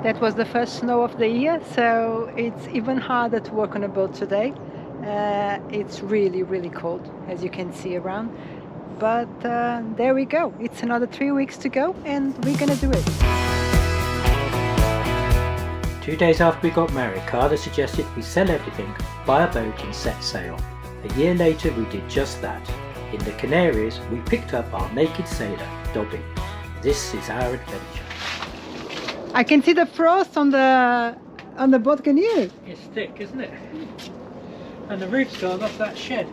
That was the first snow of the year, so it's even harder to work on a boat today. It's really, really cold, as you can see around. But there we go. It's another 3 weeks to go, and we're gonna do it. 2 days after we got married, Carla suggested we sell everything, buy a boat and set sail. A year later we did just that. In the Canaries we picked up our naked sailor, Dobby. This is our adventure. I can see the frost on the boat, can you? It's thick, isn't it? And the roof's gone off that shed.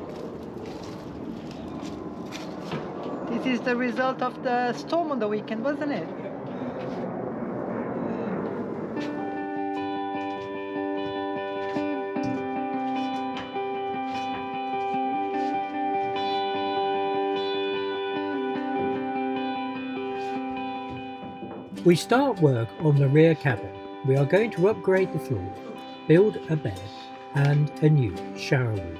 This is the result of the storm on the weekend, wasn't it? We start work on the rear cabin. We are going to upgrade the floor, build a bed and a new shower room.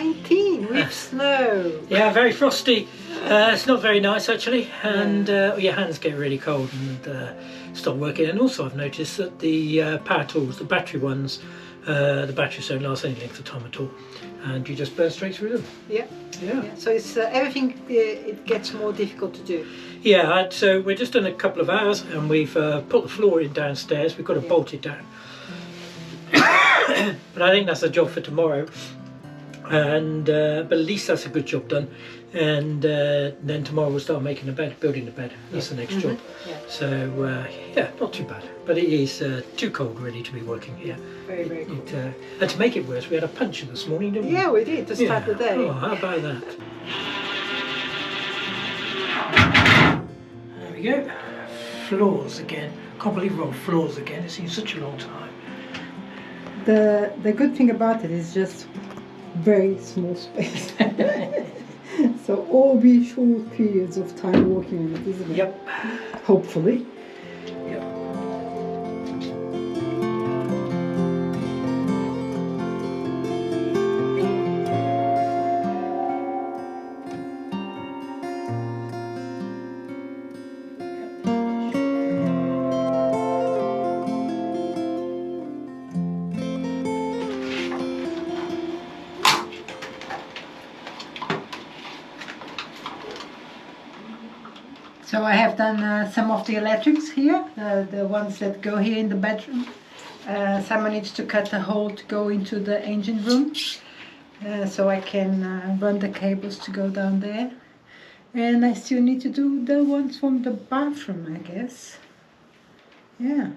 -19 with snow. Yeah, very frosty. It's not very nice actually, and your hands get really cold and stop working. And also I've noticed that the power tools, the battery ones, the batteries don't last any length of time at all, and you just burn straight through them. Yeah. Yeah. So it's everything. It gets more difficult to do. Yeah. So we're just done a couple of hours, and we've put the floor in downstairs. We've got to bolt it down. But I think that's a job for tomorrow, and but at least that's a good job done. And then tomorrow we'll start making the bed, building the bed. That's the next job. Yeah. So yeah, not too bad, but it is too cold really to be working here. Very, very cold. And to make it worse, we had a puncher this morning, didn't we? Yeah, we did to start the day. Oh, how about that? There we go. Floors again. Can't believe we're on floors again. It's been such a long time. The good thing about it is just very small space. So all be short periods of time working on it, isn't it? Yep. Hopefully. Yep. So I have done some of the electrics here, the ones that go here in the bedroom. Someone needs to cut a hole to go into the engine room, so I can run the cables to go down there. And I still need to do the ones from the bathroom, I guess. Yeah.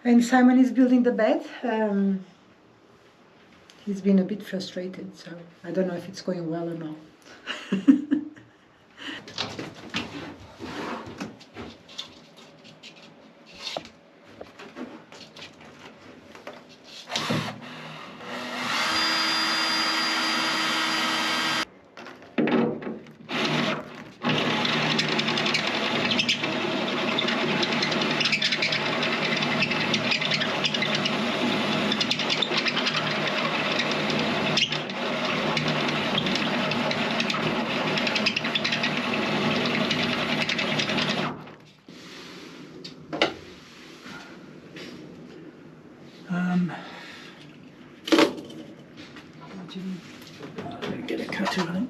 And Simon is building the bed. He's been a bit frustrated, so I don't know if it's going well or not. Get a cutter, I think.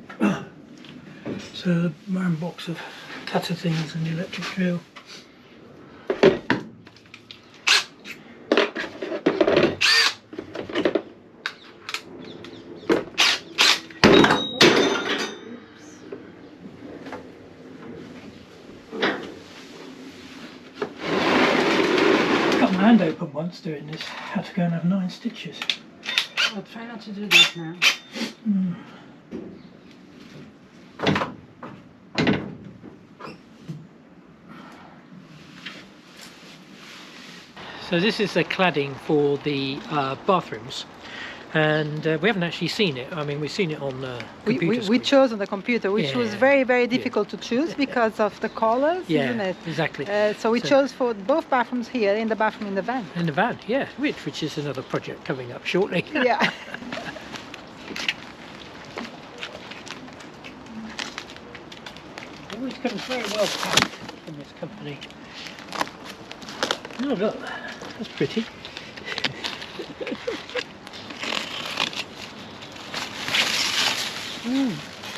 So the round box of cutter things and the electric drill. Got my hand open once doing this. Had to go and have 9 stitches. I'll try not to do this now. So this is the cladding for the bathrooms, and we haven't actually seen it. I mean, we've seen it on computer We screen. chose on the computer, which was Yeah. very, very difficult to choose because of the colors, isn't Yeah, it? exactly. So we chose for both bathrooms here and the bathroom in the van. In the van, yeah, which is another project coming up shortly. Yeah. Always comes very well packed from this company. Oh look, that's pretty.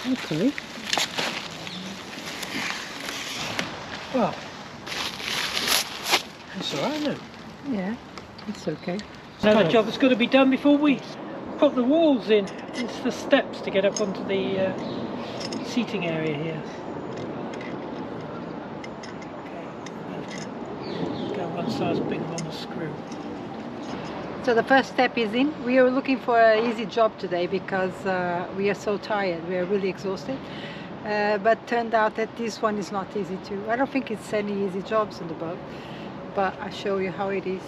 Okay. Well, that's all right, isn't it? Yeah, it's okay. Another job that's got to be done before we put the walls in. It's the steps to get up onto the seating area here. Okay, go one size bigger on the screw. So the first step is in. We are looking for an easy job today because we are so tired. We are really exhausted. But turned out that this one is not easy too. I don't think it's any easy jobs on the boat, but I'll show you how it is.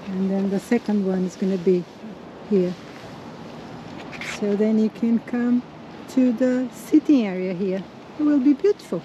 And then the second one is going to be here. So then you can come to the sitting area here. It will be beautiful.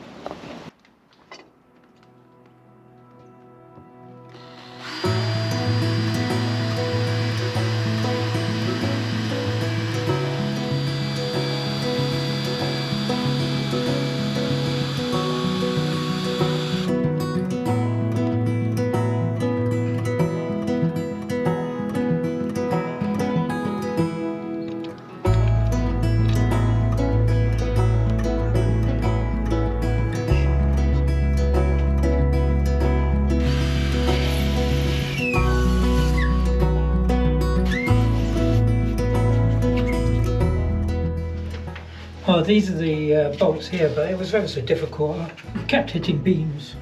Oh, these are the bolts here, but it was very so difficult. I kept hitting beams,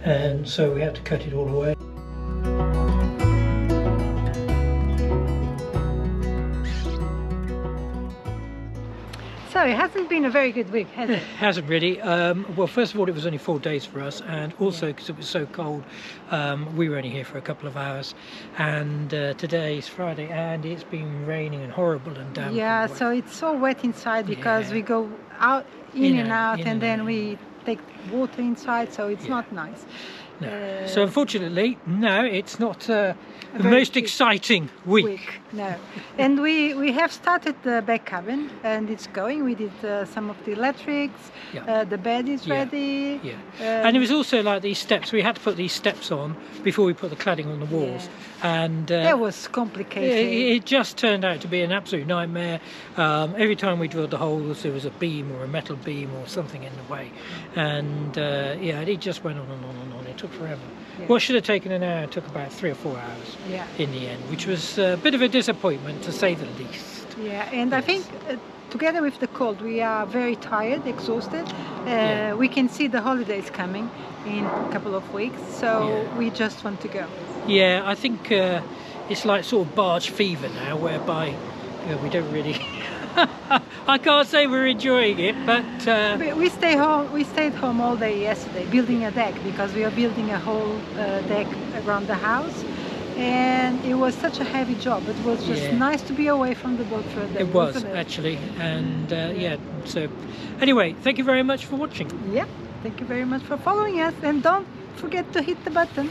and so we had to cut it all away. So it hasn't been a very good week, has it? Hasn't really. Well, first of all, it was only 4 days for us, and also because it was so cold, we were only here for a couple of hours. And today's Friday, and it's been raining and horrible and damp. Yeah, and so it's all wet inside because Yeah. we go out, in and out, in and then out. we take water inside, so it's Yeah. not nice. No. So unfortunately, no, it's not the very most good exciting week. No, and we have started the back cabin, and it's going. We did some of the electrics. Yeah. The bed is Yeah. ready. Yeah, and it was also like these steps. We had to put these steps on before we put the cladding on the walls, and That was complicated. it just turned out to be an absolute nightmare. Every time we drilled the holes, there was a beam or a metal beam or something in the way, and it just went on and on and on. It took forever. Yeah. What should have taken an hour took about 3 or 4 hours Yeah. in the end, which was a bit of a disappointment to say the least. Yeah, and I think together with the cold, we are very tired, exhausted. Yeah. We can see the holidays coming in a couple of weeks, so Yeah. we just want to go. Yeah, I think it's like sort of barge fever now, whereby we don't really. I can't say we're enjoying it, but We stay home. We stayed home all day yesterday, building a deck because we are building a whole deck around the house, and it was such a heavy job. It was just Yeah. nice to be away from the boat for a day. it was wasn't it? actually, and So anyway, thank you very much for watching. Yeah. Thank you very much for following us, and don't forget to hit the button.